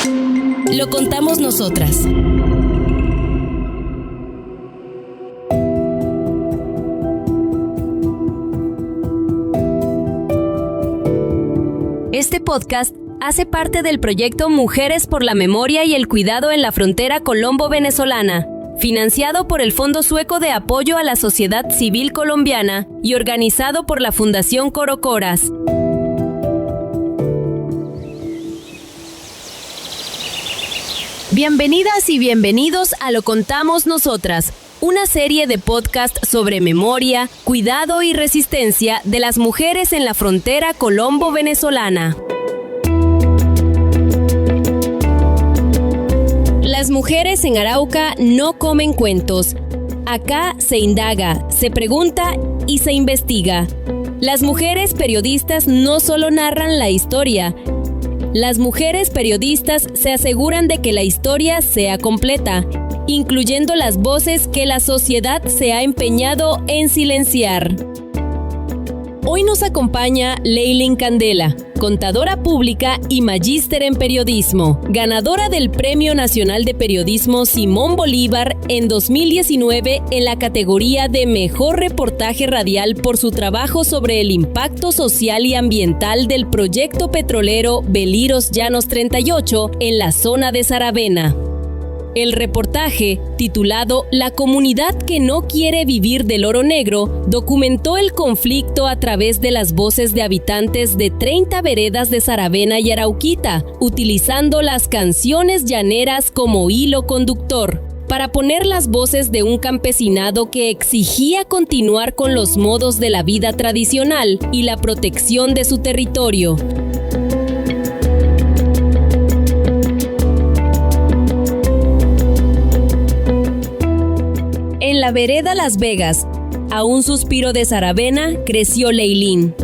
Lo contamos nosotras. Este podcast hace parte del proyecto Mujeres por la Memoria y el Cuidado en la Frontera Colombo-Venezolana, financiado por el Fondo Sueco de Apoyo a la Sociedad Civil Colombiana y organizado por la Fundación Corocoras. Bienvenidas y bienvenidos a Lo Contamos Nosotras, una serie de podcast sobre memoria, cuidado y resistencia de las mujeres en la frontera colombo-venezolana. Las mujeres en Arauca no comen cuentos. Acá se indaga, se pregunta y se investiga. Las mujeres periodistas no solo narran la historia. Las mujeres periodistas se aseguran de que la historia sea completa, incluyendo las voces que la sociedad se ha empeñado en silenciar. Hoy nos acompaña Leilín Candela, contadora pública y magíster en periodismo, ganadora del Premio Nacional de Periodismo Simón Bolívar en 2019 en la categoría de Mejor Reportaje Radial por su trabajo sobre el impacto social y ambiental del proyecto petrolero Beliros Llanos 38 en la zona de Saravena. El reportaje, titulado La comunidad que no quiere vivir del oro negro, documentó el conflicto a través de las voces de habitantes de 30 veredas de Saravena y Arauquita, utilizando las canciones llaneras como hilo conductor, para poner las voces de un campesinado que exigía continuar con los modos de la vida tradicional y la protección de su territorio. En la vereda Las Vegas, a un suspiro de Saravena, creció Leilín.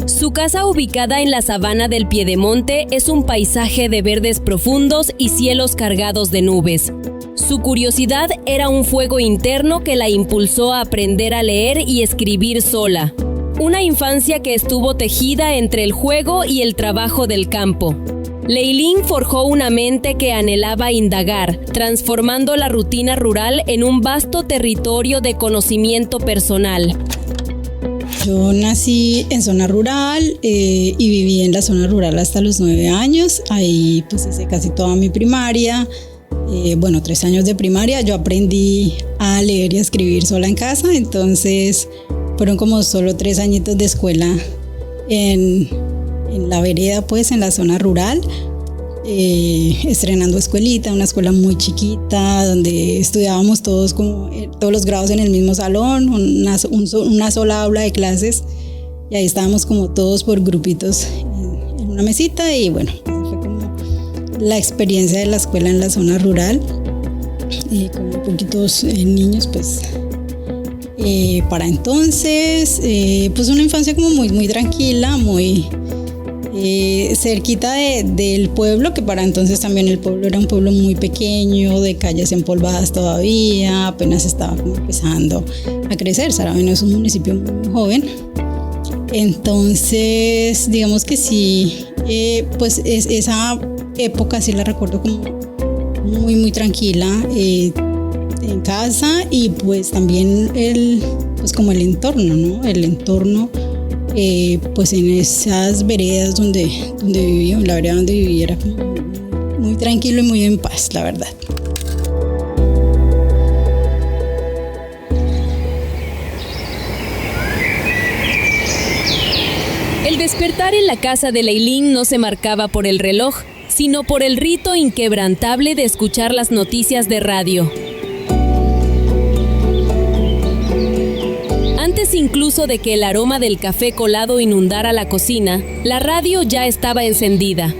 Su casa, ubicada en la sabana del Piedemonte, es un paisaje de verdes profundos y cielos cargados de nubes. Su curiosidad era un fuego interno que la impulsó a aprender a leer y escribir sola. Una infancia que estuvo tejida entre el juego y el trabajo del campo. Leilín forjó una mente que anhelaba indagar, transformando la rutina rural en un vasto territorio de conocimiento personal. Yo nací en zona rural y viví en la zona rural hasta los 9 años. Ahí pues hice casi toda mi primaria. 3 años de primaria. Yo aprendí a leer y a escribir sola en casa. Entonces fueron como solo 3 añitos de escuela en la vereda, pues en la zona rural, estrenando escuelita, una escuela muy chiquita donde estudiábamos todos los grados en el mismo salón, una sola aula de clases, y ahí estábamos como todos por grupitos en una mesita. Y bueno, fue como la experiencia de la escuela en la zona rural, y con muy poquitos niños, pues para entonces, pues una infancia como muy, muy tranquila, muy cerquita del pueblo, que para entonces también el pueblo era un pueblo muy pequeño, de calles empolvadas todavía, apenas estaba como empezando a crecer. Saravena es un municipio muy joven. Entonces, digamos que sí, pues esa época sí la recuerdo como muy, muy tranquila en casa, y pues también pues como el entorno, ¿no? El entorno, pues en esas veredas donde vivía, la vereda donde vivía era muy tranquilo y muy en paz, la verdad. El despertar en la casa de Leilín no se marcaba por el reloj, sino por el rito inquebrantable de escuchar las noticias de radio. Antes incluso de que el aroma del café colado inundara la cocina, la radio ya estaba encendida,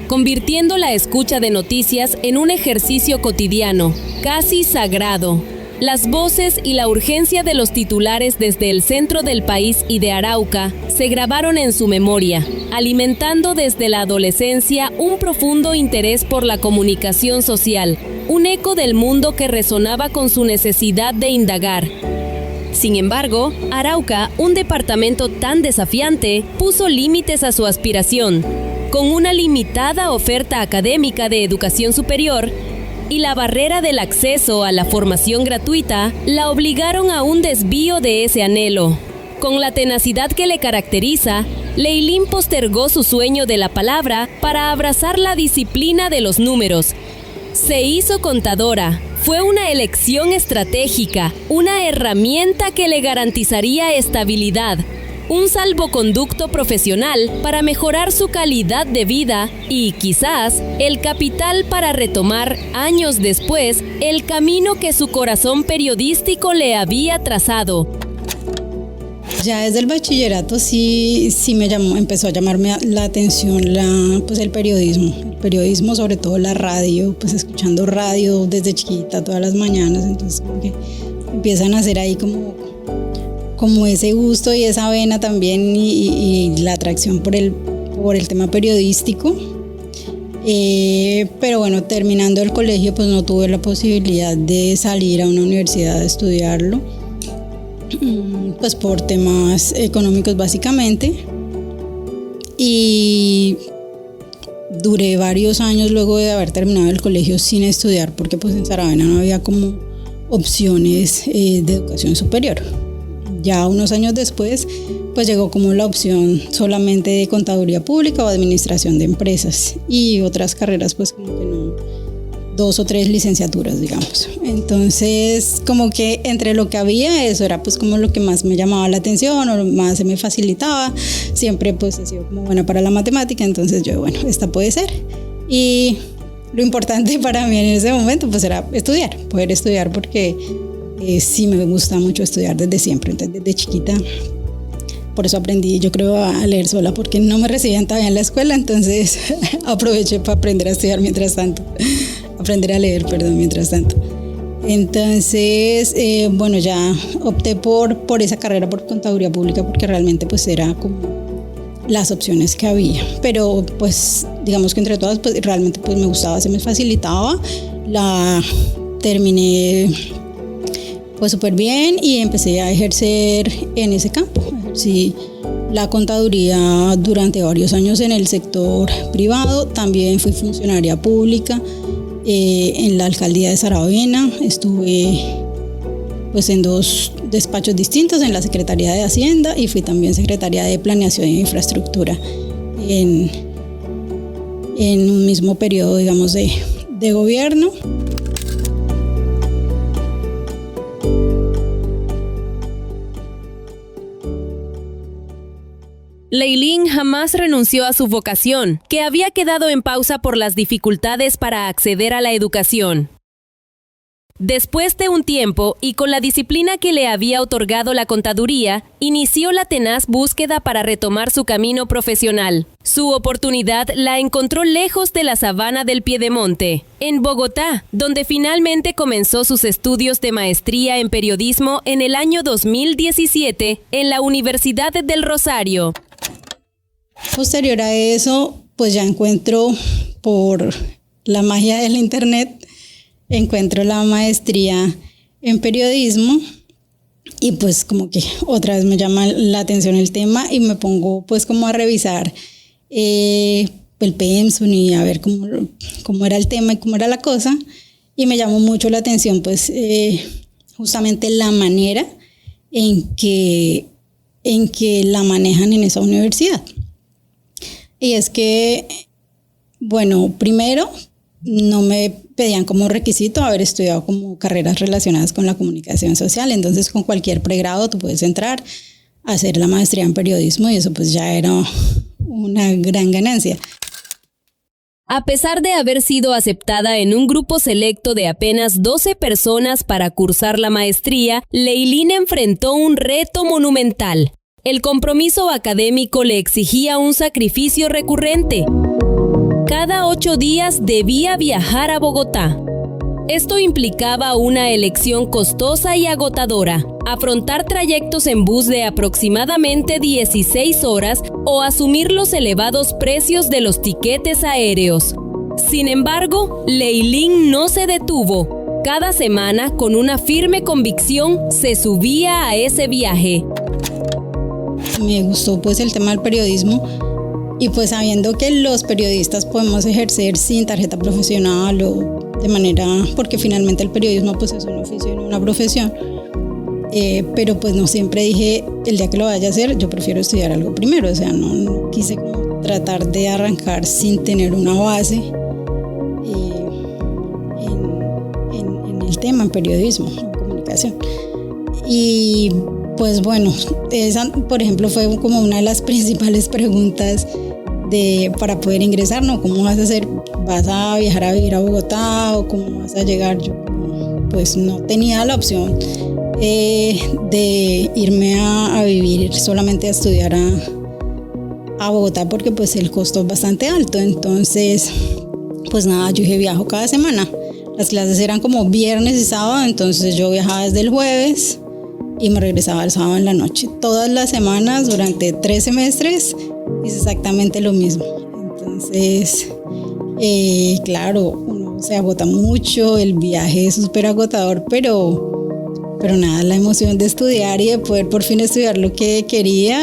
convirtiendo la escucha de noticias en un ejercicio cotidiano, casi sagrado. Las voces y la urgencia de los titulares desde el centro del país y de Arauca se grabaron en su memoria, alimentando desde la adolescencia un profundo interés por la comunicación social, un eco del mundo que resonaba con su necesidad de indagar. Sin embargo, Arauca, un departamento tan desafiante, puso límites a su aspiración. con una limitada oferta académica de educación superior y la barrera del acceso a la formación gratuita, la obligaron a un desvío de ese anhelo. Con la tenacidad que le caracteriza, Leilín postergó su sueño de la palabra para abrazar la disciplina de los números. Se hizo contadora. Fue una elección estratégica, una herramienta que le garantizaría estabilidad, un salvoconducto profesional para mejorar su calidad de vida y, quizás, el capital para retomar, años después, el camino que su corazón periodístico le había trazado. Ya desde el bachillerato sí empezó a llamarme la atención el periodismo, sobre todo la radio, pues escuchando radio desde chiquita todas las mañanas, entonces como que empiezan a hacer ahí como ese gusto y esa vena también y la atracción por el tema periodístico. Pero bueno, terminando el colegio pues no tuve la posibilidad de salir a una universidad a estudiarlo, pues por temas económicos básicamente, y duré varios años luego de haber terminado el colegio sin estudiar porque pues en Saravena no había como opciones de educación superior. Ya unos años después pues llegó como la opción solamente de contaduría pública o administración de empresas y otras carreras pues como que no, 2 o 3 licenciaturas digamos. Entonces como que entre lo que había eso era pues como lo que más me llamaba la atención o más se me facilitaba. Siempre pues he sido como buena para la matemática, entonces yo bueno, esta puede ser. Y lo importante para mí en ese momento pues era poder estudiar porque sí me gusta mucho estudiar desde siempre, entonces desde chiquita. Por eso aprendí, yo creo, a leer sola, porque no me recibían todavía en la escuela, entonces aproveché para aprender a estudiar mientras tanto. Mientras tanto. Entonces, bueno, ya opté por esa carrera, por contaduría pública, porque realmente pues era como las opciones que había. Pero pues digamos que entre todas, pues realmente pues me gustaba, se me facilitaba. La terminé pues súper bien y empecé a ejercer en ese campo. Ejercí la contaduría durante varios años en el sector privado, también fui funcionaria pública en la alcaldía de Saravena, estuve pues en 2 despachos distintos, en la Secretaría de Hacienda y fui también secretaria de Planeación e Infraestructura en un mismo periodo, digamos, de gobierno. Leilín jamás renunció a su vocación, que había quedado en pausa por las dificultades para acceder a la educación. Después de un tiempo, y con la disciplina que le había otorgado la contaduría, inició la tenaz búsqueda para retomar su camino profesional. Su oportunidad la encontró lejos de la sabana del Piedemonte, en Bogotá, donde finalmente comenzó sus estudios de maestría en periodismo en el año 2017 en la Universidad del Rosario. Posterior a eso, pues ya encuentro, por la magia del internet, encuentro la maestría en periodismo y pues como que otra vez me llama la atención el tema y me pongo pues como a revisar el Pensum y a ver cómo era el tema y cómo era la cosa, y me llamó mucho la atención pues justamente la manera en que la manejan en esa universidad. Y es que, bueno, primero no me pedían como requisito haber estudiado como carreras relacionadas con la comunicación social, entonces con cualquier pregrado tú puedes entrar a hacer la maestría en periodismo y eso pues ya era una gran ganancia. A pesar de haber sido aceptada en un grupo selecto de apenas 12 personas para cursar la maestría, Leilín enfrentó un reto monumental. El compromiso académico le exigía un sacrificio recurrente. Cada 8 días debía viajar a Bogotá. Esto implicaba una elección costosa y agotadora, afrontar trayectos en bus de aproximadamente 16 horas o asumir los elevados precios de los tiquetes aéreos. Sin embargo, Leilín no se detuvo. Cada semana, con una firme convicción, se subía a ese viaje. Me gustó pues el tema del periodismo Y pues sabiendo que los periodistas podemos ejercer sin tarjeta profesional o de manera, porque finalmente el periodismo pues es un oficio y no una profesión, pero pues no siempre dije, el día que lo vaya a hacer, yo prefiero estudiar algo primero, o sea, no quise como tratar de arrancar sin tener una base en el tema, en periodismo, en comunicación. Y pues bueno, esa por ejemplo fue como una de las principales preguntas para poder ingresar, ¿no? ¿Cómo vas a hacer? ¿Vas a viajar a vivir a Bogotá o cómo vas a llegar? Yo pues no tenía la opción de irme a vivir solamente a estudiar a Bogotá porque pues el costo es bastante alto. Entonces pues nada, yo dije viajo cada semana. Las clases eran como viernes y sábado, entonces yo viajaba desde el jueves y me regresaba el sábado en la noche. Todas las semanas durante 3 semestres hice exactamente lo mismo. Entonces, claro, uno se agota mucho, el viaje es súper agotador, pero nada, la emoción de estudiar y de poder por fin estudiar lo que quería,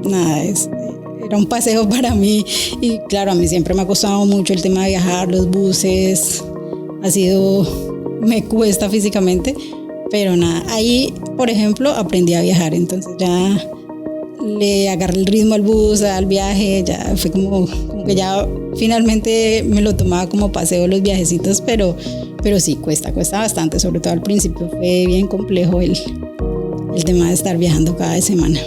nada, era un paseo para mí. Y claro, a mí siempre me ha costado mucho el tema de viajar, los buses, me cuesta físicamente, pero nada, ahí, por ejemplo, aprendí a viajar, entonces ya le agarré el ritmo al bus, al viaje, ya fue como que ya finalmente me lo tomaba como paseo los viajecitos, pero sí, cuesta bastante, sobre todo al principio fue bien complejo el tema de estar viajando cada semana.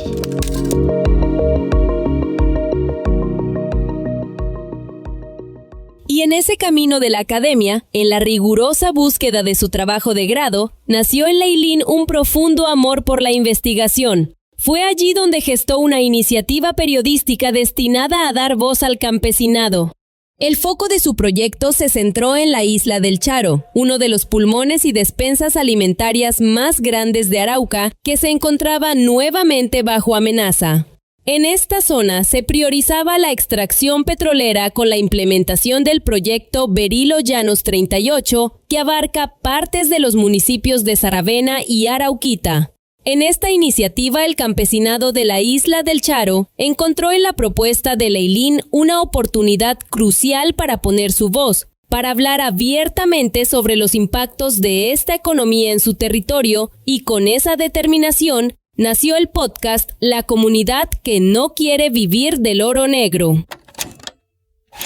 Y en ese camino de la academia, en la rigurosa búsqueda de su trabajo de grado, nació en Leilín un profundo amor por la investigación. Fue allí donde gestó una iniciativa periodística destinada a dar voz al campesinado. El foco de su proyecto se centró en la isla del Charo, uno de los pulmones y despensas alimentarias más grandes de Arauca, que se encontraba nuevamente bajo amenaza. En esta zona se priorizaba la extracción petrolera con la implementación del proyecto Berilo Llanos 38, que abarca partes de los municipios de Saravena y Arauquita. En esta iniciativa, el campesinado de la isla del Charo encontró en la propuesta de Leilín una oportunidad crucial para poner su voz, para hablar abiertamente sobre los impactos de esta economía en su territorio, y con esa determinación nació el podcast La Comunidad que no quiere vivir del oro negro.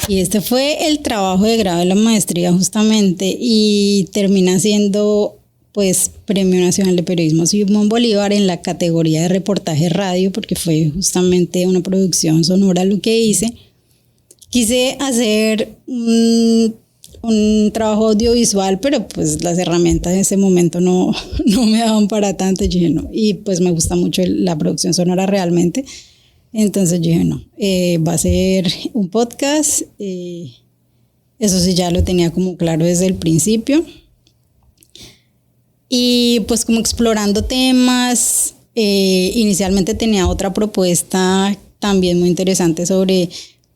Y este fue el trabajo de grado de la maestría justamente, y termina siendo pues Premio Nacional de Periodismo Simón Bolívar en la categoría de reportaje radio, porque fue justamente una producción sonora lo que hice. Quise hacer un trabajo audiovisual, pero pues las herramientas en ese momento no me daban para tanto. Yo dije no, y pues me gusta mucho la producción sonora realmente. Entonces yo dije no, va a ser un podcast. Eso sí ya lo tenía como claro desde el principio. Y pues como explorando temas, inicialmente tenía otra propuesta también muy interesante sobre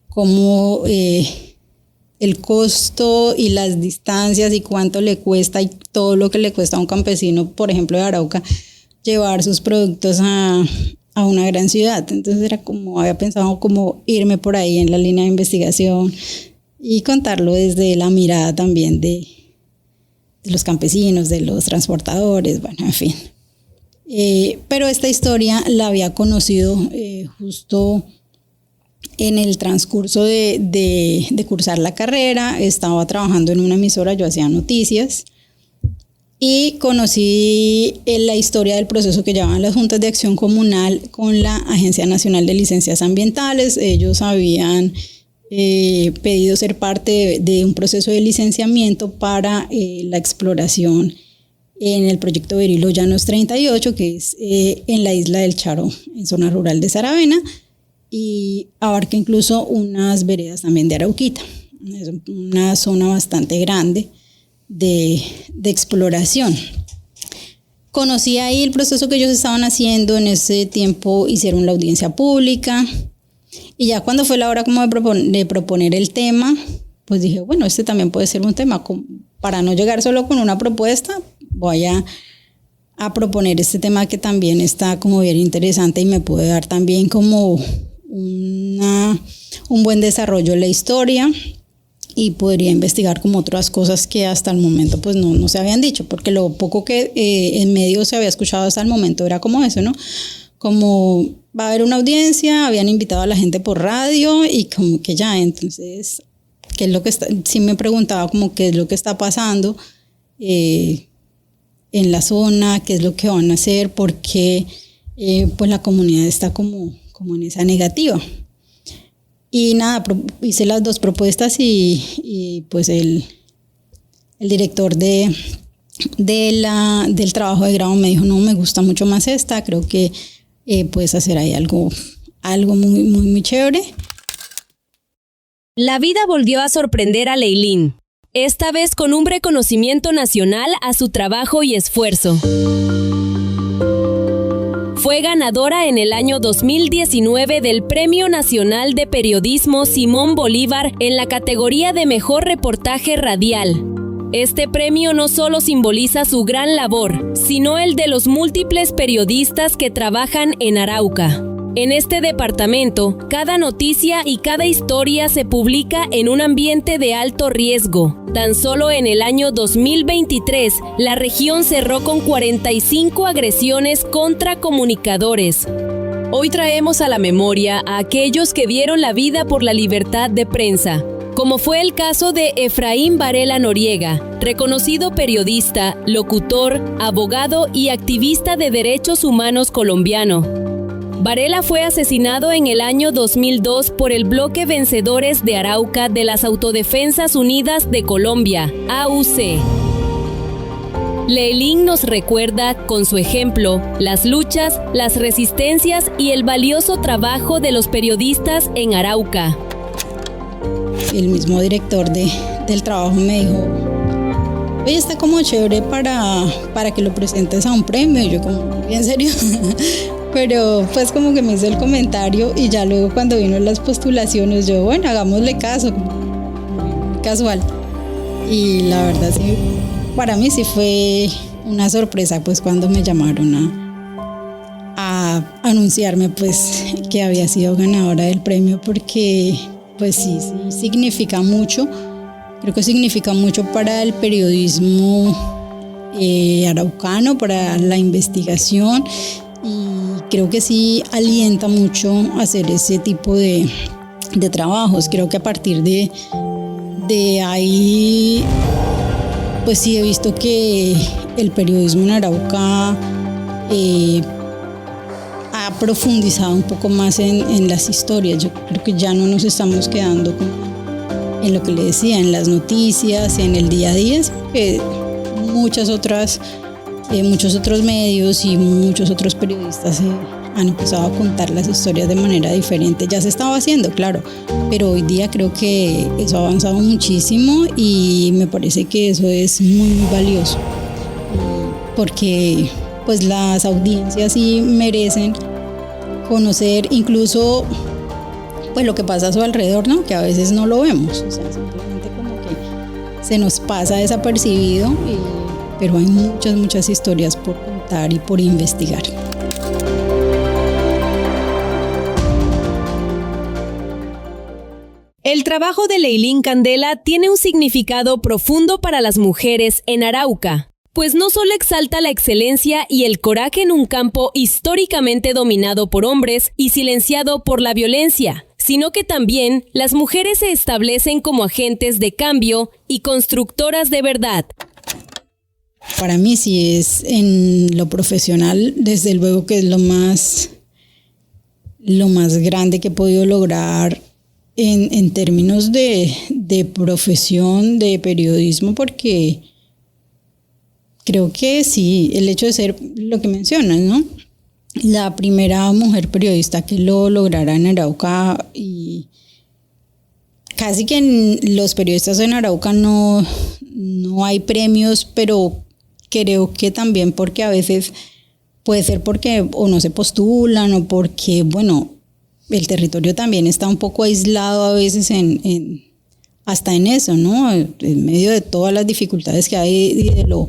cómo el costo y las distancias y cuánto le cuesta y todo lo que le cuesta a un campesino, por ejemplo de Arauca, llevar sus productos a una gran ciudad. Entonces era como, había pensado como irme por ahí en la línea de investigación y contarlo desde la mirada también de los campesinos, de los transportadores, bueno, en fin. Pero esta historia la había conocido justo en el transcurso de cursar la carrera. Estaba trabajando en una emisora, yo hacía noticias, y conocí la historia del proceso que llevaban las juntas de acción comunal con la Agencia Nacional de Licencias Ambientales. Ellos habían pedido ser parte de un proceso de licenciamiento para la exploración en el proyecto Berilo Llanos 38, que es en la isla del Charo, en zona rural de Saravena, y abarca incluso unas veredas también de Arauquita. Es una zona bastante grande de exploración. Conocí ahí el proceso que ellos estaban haciendo. En ese tiempo hicieron la audiencia pública, y ya cuando fue la hora como de proponer el tema, pues dije, bueno, este también puede ser un tema. Para no llegar solo con una propuesta, voy a proponer este tema que también está como bien interesante y me puede dar también como un buen desarrollo en la historia y podría investigar como otras cosas que hasta el momento pues no se habían dicho, porque lo poco que en medios se había escuchado hasta el momento era como eso, ¿no? Como va a haber una audiencia, habían invitado a la gente por radio y como que ya, entonces, ¿qué es lo que está? Sí me preguntaba como qué es lo que está pasando en la zona, qué es lo que van a hacer, porque pues la comunidad está como en esa negativa. Y nada, hice las 2 propuestas y pues el director del trabajo de grado me dijo, no, me gusta mucho más esta, creo que puedes hacer ahí algo muy, muy, muy chévere. La vida volvió a sorprender a Leilín, esta vez con un reconocimiento nacional a su trabajo y esfuerzo. Fue ganadora en el año 2019 del Premio Nacional de Periodismo Simón Bolívar en la categoría de Mejor Reportaje Radial. Este premio no solo simboliza su gran labor, sino el de los múltiples periodistas que trabajan en Arauca. En este departamento, cada noticia y cada historia se publica en un ambiente de alto riesgo. Tan solo en el año 2023, la región cerró con 45 agresiones contra comunicadores. Hoy traemos a la memoria a aquellos que dieron la vida por la libertad de prensa, como fue el caso de Efraín Varela Noriega, reconocido periodista, locutor, abogado y activista de derechos humanos colombiano. Varela fue asesinado en el año 2002 por el bloque Vencedores de Arauca de las Autodefensas Unidas de Colombia, AUC. Leilín nos recuerda, con su ejemplo, las luchas, las resistencias y el valioso trabajo de los periodistas en Arauca. El mismo director del trabajo me dijo, oye, está como chévere para que lo presentes a un premio. Y yo como, ¿en serio? Pero pues como que me hizo el comentario y ya luego cuando vino las postulaciones yo, bueno, hagámosle caso, casual. Y la verdad sí, para mí sí fue una sorpresa pues cuando me llamaron a anunciarme pues que había sido ganadora del premio, porque pues sí significa mucho, creo que significa mucho para el periodismo araucano, para la investigación. Y creo que sí alienta mucho a hacer ese tipo de trabajos. Creo que a partir de ahí, pues sí he visto que el periodismo en Arauca ha profundizado un poco más en las historias. Yo creo que ya no nos estamos quedando en lo que le decía, en las noticias, en el día a día, porque muchos otros medios y muchos otros periodistas han empezado a contar las historias de manera diferente. Ya se estaba haciendo, claro, pero hoy día creo que eso ha avanzado muchísimo y me parece que eso es muy, muy valioso, porque pues las audiencias sí merecen conocer incluso pues lo que pasa a su alrededor, ¿no? Que a veces no lo vemos, o sea, simplemente como que se nos pasa desapercibido, pero hay muchas historias por contar y por investigar. El trabajo de Leilín Candela tiene un significado profundo para las mujeres en Arauca, pues no solo exalta la excelencia y el coraje en un campo históricamente dominado por hombres y silenciado por la violencia, sino que también las mujeres se establecen como agentes de cambio y constructoras de verdad. Para mí sí es en lo profesional, desde luego que es lo más grande que he podido lograr en términos de profesión, de periodismo, porque creo que sí, el hecho de ser lo que mencionas, ¿no? La primera mujer periodista que lo logrará en Arauca, y casi que en los periodistas en Arauca no hay premios, pero creo que también porque a veces puede ser porque o no se postulan o porque, bueno, el territorio también está un poco aislado a veces hasta en eso, ¿no? En medio de todas las dificultades que hay y de lo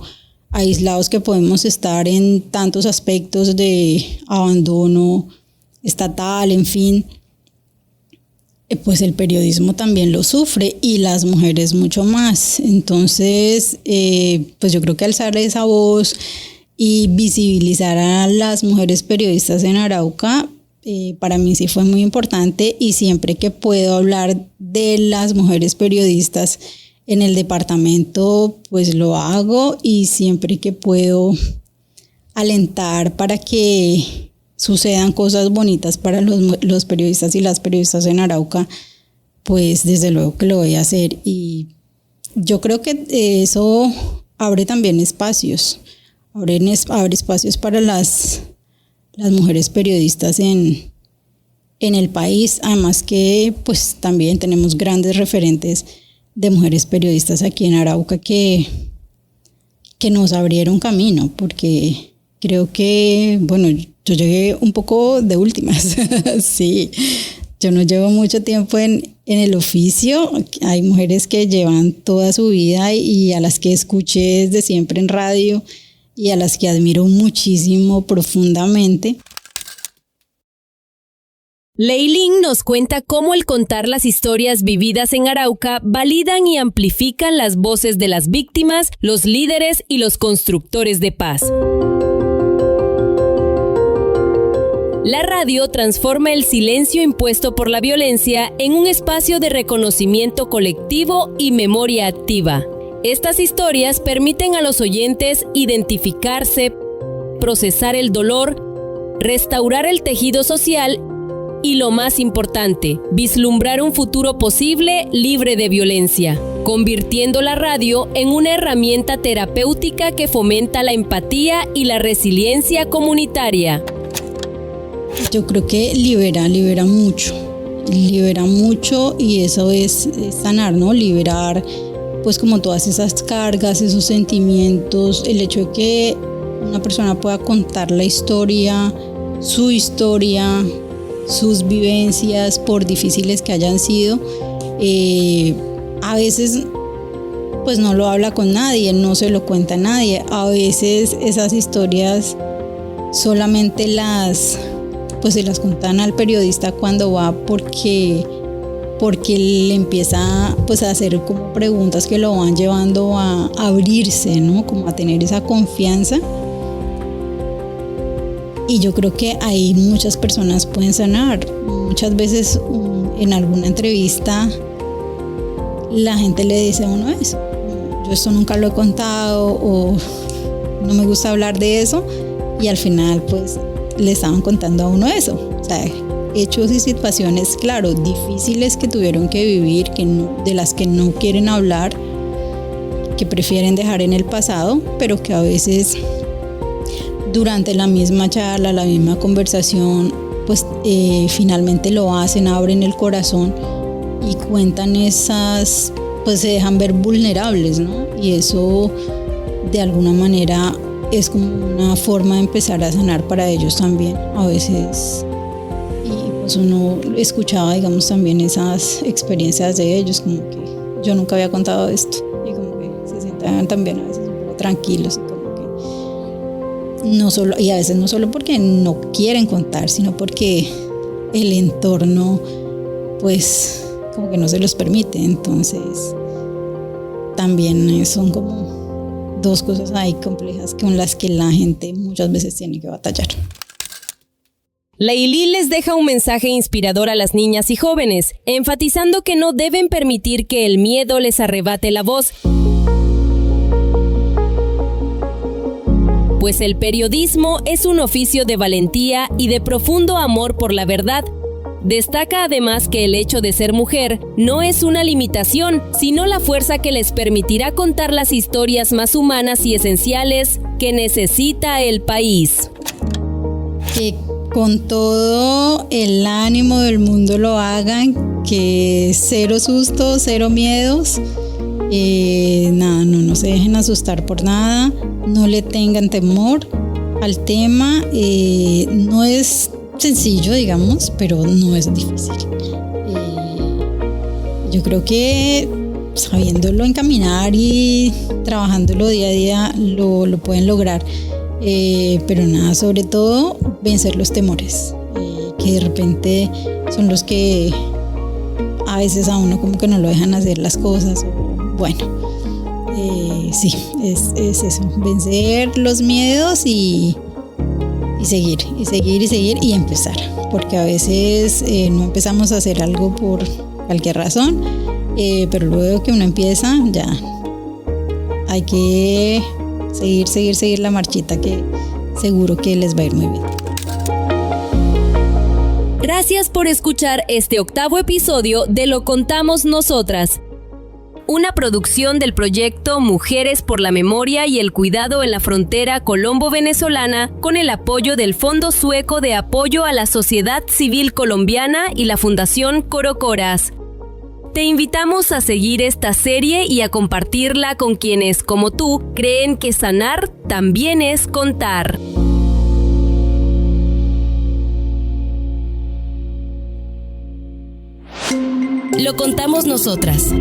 aislados que podemos estar en tantos aspectos de abandono estatal, en fin, pues el periodismo también lo sufre y las mujeres mucho más. Entonces, pues yo creo que alzar esa voz y visibilizar a las mujeres periodistas en Arauca, para mí sí fue muy importante, y siempre que puedo hablar de las mujeres periodistas en el departamento, pues lo hago, y siempre que puedo alentar para que sucedan cosas bonitas para los periodistas y las periodistas en Arauca, pues desde luego que lo voy a hacer. Y yo creo que eso abre también espacios, abre espacios para las mujeres periodistas en el país. Además que pues también tenemos grandes referentes de mujeres periodistas aquí en Arauca que nos abrieron camino, porque creo que, bueno, yo llegué un poco de últimas. Sí, yo no llevo mucho tiempo en el oficio. Hay mujeres que llevan toda su vida y a las que escuché desde siempre en radio y a las que admiro muchísimo, profundamente. Leilín nos cuenta cómo el contar las historias vividas en Arauca validan y amplifican las voces de las víctimas, los líderes y los constructores de paz. La radio transforma el silencio impuesto por la violencia en un espacio de reconocimiento colectivo y memoria activa. Estas historias permiten a los oyentes identificarse, procesar el dolor, restaurar el tejido social y, lo más importante, vislumbrar un futuro posible libre de violencia, convirtiendo la radio en una herramienta terapéutica que fomenta la empatía y la resiliencia comunitaria. Yo creo que libera mucho, y eso es sanar, ¿no? Liberar pues como todas esas cargas, esos sentimientos, el hecho de que una persona pueda contar la historia, sus vivencias, por difíciles que hayan sido. A veces pues no lo habla con nadie, no se lo cuenta a nadie. A veces esas historias solamente se las contan al periodista cuando va, porque le empieza pues a hacer como preguntas que lo van llevando a abrirse, ¿no? Como a tener esa confianza. Y yo creo que ahí muchas personas pueden sanar. Muchas veces en alguna entrevista la gente le dice a uno eso: yo esto nunca lo he contado, o no me gusta hablar de eso, y al final pues le estaban contando a uno eso. O sea, hechos y situaciones, claro, difíciles que tuvieron que vivir, de las que no quieren hablar, que prefieren dejar en el pasado, pero que a veces durante la misma charla, la misma conversación, pues finalmente lo hacen, abren el corazón y cuentan pues se dejan ver vulnerables, ¿no? Y eso de alguna manera es como una forma de empezar a sanar para ellos también a veces. Y pues uno escuchaba, digamos, también esas experiencias de ellos, como que yo nunca había contado esto, y como que se sientan también a veces un poco tranquilos, y como que no solo, y a veces no solo porque no quieren contar, sino porque el entorno pues como que no se los permite. Entonces también son como dos cosas ahí complejas con las que la gente muchas veces tiene que batallar. Leilín les deja un mensaje inspirador a las niñas y jóvenes, enfatizando que no deben permitir que el miedo les arrebate la voz, pues el periodismo es un oficio de valentía y de profundo amor por la verdad. Destaca además que el hecho de ser mujer no es una limitación, sino la fuerza que les permitirá contar las historias más humanas y esenciales que necesita el país. Que con todo el ánimo del mundo lo hagan, que cero sustos, cero miedos, no se dejen asustar por nada, no le tengan temor al tema. No es sencillo, digamos, pero no es difícil. Yo creo que sabiéndolo encaminar y trabajándolo día a día lo pueden lograr. Pero nada, sobre todo vencer los temores, que de repente son los que a veces a uno como que no lo dejan hacer las cosas. Bueno, sí, es eso, vencer los miedos y seguir y empezar, porque a veces no empezamos a hacer algo por cualquier razón, pero luego que uno empieza ya hay que seguir la marchita, que seguro que les va a ir muy bien. Gracias por escuchar este 8º episodio de Lo Contamos Nosotras, una producción del proyecto Mujeres por la Memoria y el Cuidado en la Frontera Colombo-Venezolana, con el apoyo del Fondo Sueco de Apoyo a la Sociedad Civil Colombiana y la Fundación Corocoras. Te invitamos a seguir esta serie y a compartirla con quienes, como tú, creen que sanar también es contar. Lo contamos nosotras.